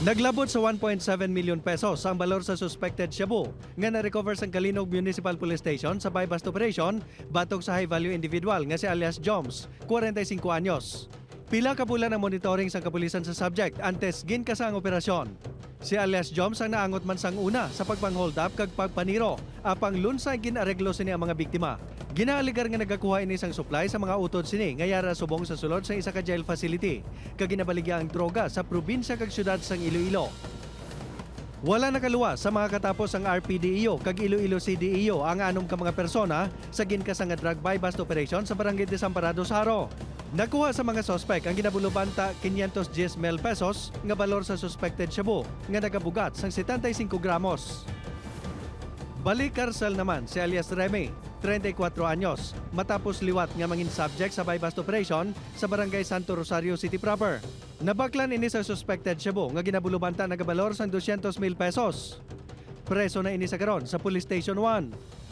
Naglabot sa 1.7 million pesos ang balor sa suspected shabu nga na-recover sa Kalinog Municipal Police Station sa buy-bust operation batok sa high-value individual nga si alias Joms, 45 anyos. Pila ka bulan ang monitoring sa kapulisan sa subject antes ginkas ang operasyon. Si alias Joms ang naangot man sang una sa pagpang-hold up kag pagpaniro apang lunsay ginareglo sini ang mga biktima. Ginaaligar nga nagakuha ini sang supply sa mga utod sini nga yara subong sa sulod sa isa ka jail facility kag ginabaligya ang droga sa probinsya kag syudad sang Iloilo. Wala nakaluwa sa mga katapos ang RPDEO kag Iloilo CDEO ang anom ka mga persona sa ginkas nga drug buy-bust operation sa Barangay Desamparados, Haro. Nakuha sa mga sospek ang ginabulubanta 510 mil pesos nga balor sa suspected shabu nga nagabugat sang 75 gramos. Balik karsel naman si alias Remy, 34 anyos, matapos liwat nga mangin subject sa buy-bust operation sa Barangay Santo Rosario City proper. Nabaklan ini sa suspected shabu nga ginabulubanta nagabalor sang 200 mil pesos. Preso na ini sa karon sa Police Station 1.